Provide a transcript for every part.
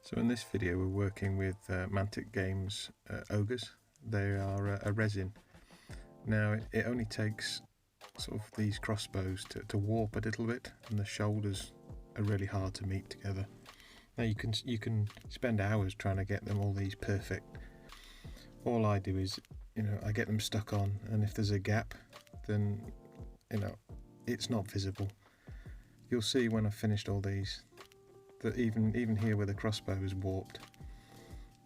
So in this video we're working with Mantic Games Ogres. They are a resin. Now it only takes sort of these crossbows to warp a little bit, and the shoulders are really hard to meet together. Now you can spend hours trying to get them all these perfect. All I do is, I get them stuck on, and if there's a gap, then it's not visible. You'll see when I've finished all these that even here where the crossbow is warped,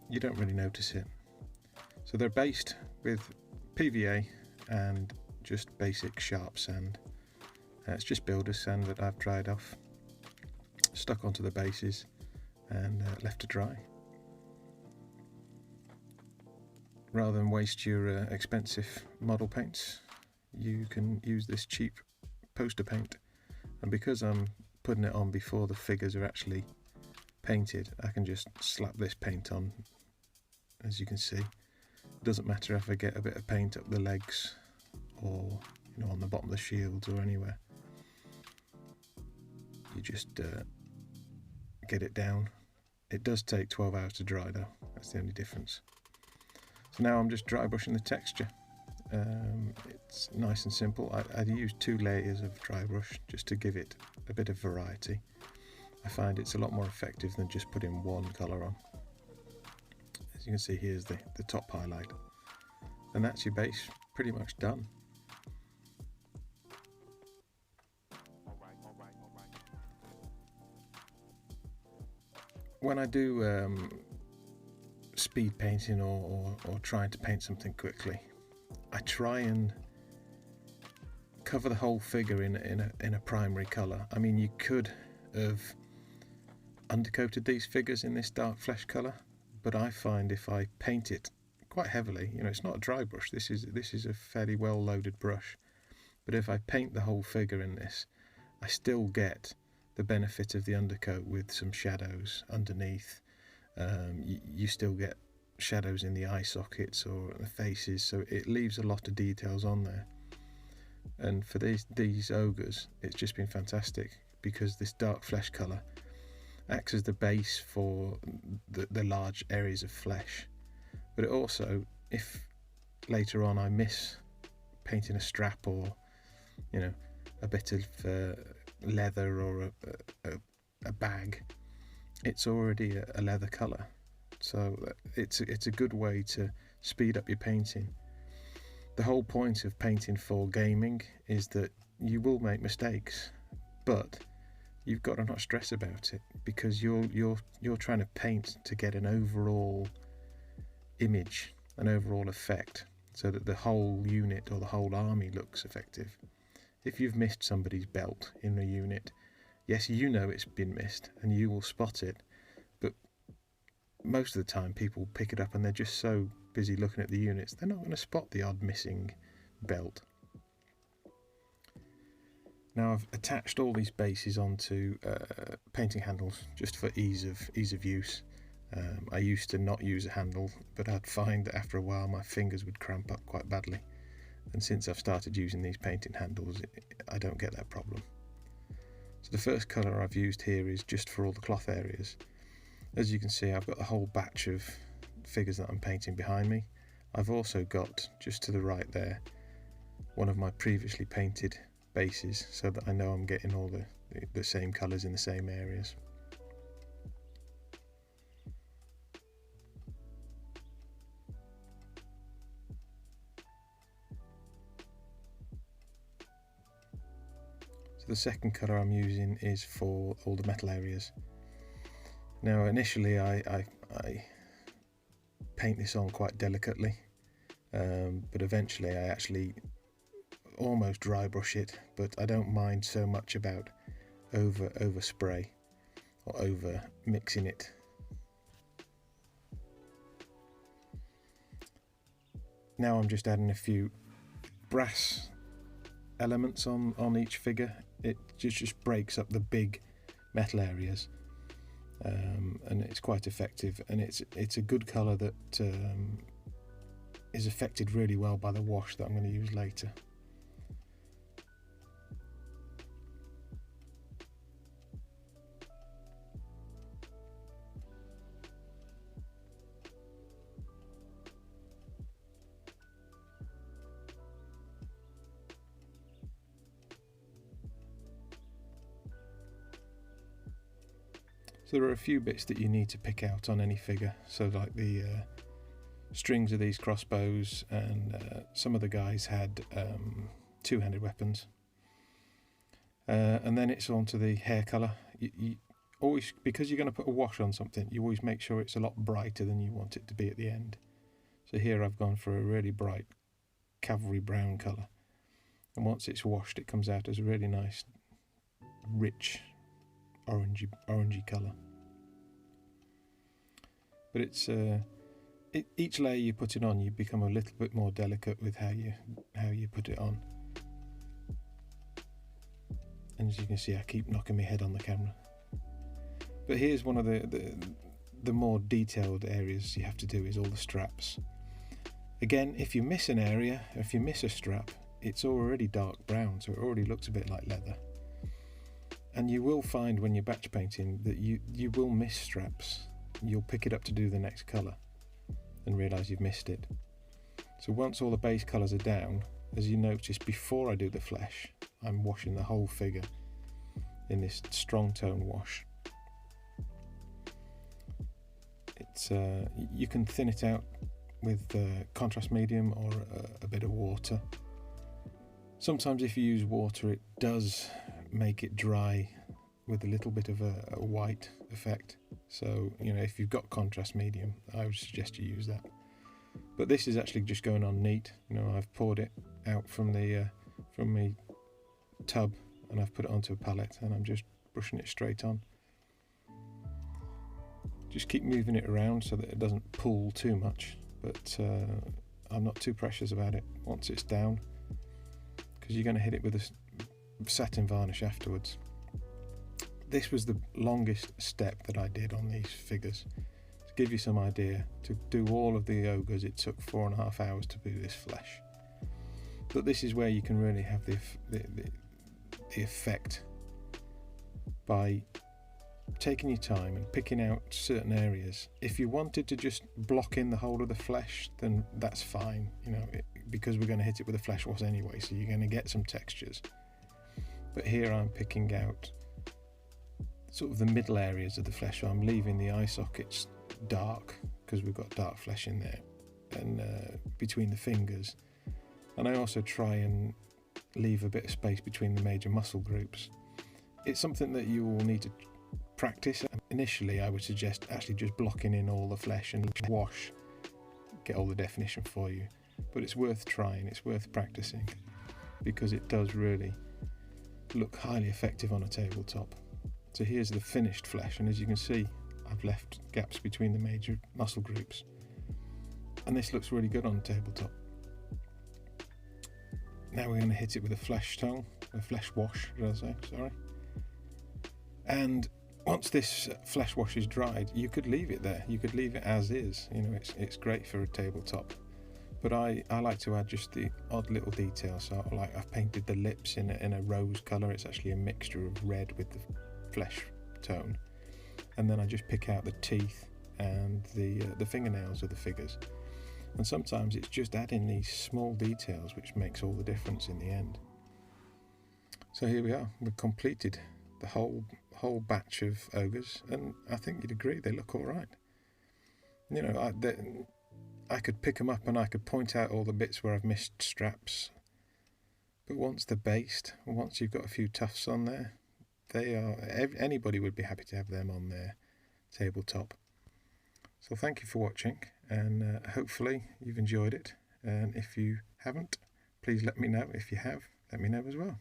you don't really notice it. So they're based with PVA and just basic sharp sand. It's just builder's sand that I've dried off, stuck onto the bases and left to dry. Rather than waste your expensive model paints, you can use this cheap poster paint, and because I'm putting it on before the figures are actually painted, I can just slap this paint on. As you can see, it doesn't matter if I get a bit of paint up the legs or on the bottom of the shields or anywhere. You just get it down. It does take 12 hours to dry though, that's the only difference. So now I'm just dry brushing the texture. It's nice and simple. I use 2 layers of dry brush just to give it a bit of variety. I find it's a lot more effective than just putting one colour on. As you can see, here's the top highlight, and that's your base pretty much done. When I do speed painting or trying to paint something quickly, I try and cover the whole figure in a primary colour. I mean, you could have undercoated these figures in this dark flesh colour, but I find if I paint it quite heavily, it's not a dry brush, this is a fairly well loaded brush, but if I paint the whole figure in this, I still get the benefit of the undercoat with some shadows underneath. You still get shadows in the eye sockets or the faces, so it leaves a lot of details on there. And for these ogres, it's just been fantastic, because this dark flesh colour acts as the base for the large areas of flesh. But it also, if later on I miss painting a strap or a bit of leather or a bag, it's already a leather colour. So it's a good way to speed up your painting. The whole point of painting for gaming is that you will make mistakes, but you've got to not stress about it, because you're trying to paint to get an overall image, an overall effect, so that the whole unit or the whole army looks effective. If you've missed somebody's belt in a unit, yes, it's been missed and you will spot it, but most of the time people pick it up and they're just so busy looking at the units, they're not going to spot the odd missing belt. Now I've attached all these bases onto painting handles just for ease of use. I used to not use a handle, but I'd find that after a while my fingers would cramp up quite badly, and since I've started using these painting handles, I don't get that problem. So the first colour I've used here is just for all the cloth areas. As you can see, I've got a whole batch of figures that I'm painting behind me. I've also got, just to the right there, one of my previously painted bases, so that I know I'm getting all the same colours in the same areas. So the second colour I'm using is for all the metal areas. Now initially I paint this on quite delicately, but eventually I actually almost dry brush it, but I don't mind so much about over spray or over mixing it. Now I'm just adding a few brass elements on each figure. It just breaks up the big metal areas, and it's quite effective, and it's a good colour that is affected really well by the wash that I'm going to use later. So there are a few bits that you need to pick out on any figure. So like the strings of these crossbows, and some of the guys had two-handed weapons. And then it's on to the hair colour. You always, because you're going to put a wash on something, you always make sure it's a lot brighter than you want it to be at the end. So here I've gone for a really bright cavalry brown colour. And once it's washed, it comes out as a really nice, rich, orangey colour. But it's each layer you put it on, you become a little bit more delicate with how you put it on. And as you can see, I keep knocking my head on the camera. But here's one of the more detailed areas you have to do, is all the straps. Again, if you miss an area, if you miss a strap, it's already dark brown, so it already looks a bit like leather. And you will find when you're batch painting that you will miss straps. You'll pick it up to do the next colour and realise you've missed it. So once all the base colours are down, as you notice, before I do the flesh, I'm washing the whole figure in this strong tone wash. It's you can thin it out with contrast medium or a bit of water. Sometimes if you use water, it does make it dry with a little bit of a white effect. So, you know, if you've got contrast medium, I would suggest you use that. But this is actually just going on neat. You know, I've poured it out from the tub, and I've put it onto a palette, and I'm just brushing it straight on. Just keep moving it around so that it doesn't pull too much, but I'm not too precious about it once it's down, because you're going to hit it with a satin varnish afterwards. This was the longest step that I did on these figures. To give you some idea, to do all of the ogres, it took 4.5 hours to do this flesh. But this is where you can really have the effect by taking your time and picking out certain areas. If you wanted to just block in the whole of the flesh, then that's fine, you know, because we're going to hit it with a flesh wash anyway, so you're going to get some textures. But here I'm picking out sort of the middle areas of the flesh. So I'm leaving the eye sockets dark because we've got dark flesh in there, and between the fingers. And I also try and leave a bit of space between the major muscle groups. It's something that you will need to practice. Initially, I would suggest actually just blocking in all the flesh and wash, get all the definition for you. But it's worth trying, it's worth practicing, because it does really look highly effective on a tabletop. So here's the finished flesh, and as you can see, I've left gaps between the major muscle groups. And this looks really good on a tabletop. Now we're going to hit it with a flesh tone, a flesh wash, should I say, sorry. And once this flesh wash is dried, you could leave it there. You could leave it as is. You know, it's great for a tabletop. But I like to add just the odd little details. So like I've painted the lips in a rose colour. It's actually a mixture of red with the flesh tone. And then I just pick out the teeth and the fingernails of the figures. And sometimes it's just adding these small details which makes all the difference in the end. So here we are. We've completed the whole batch of ogres, and I think you'd agree they look all right. You know, I could pick them up and I could point out all the bits where I've missed straps, but once they're based, once you've got a few tufts on there, anybody would be happy to have them on their tabletop. So thank you for watching, and hopefully you've enjoyed it, and if you haven't, please let me know. If you have, let me know as well.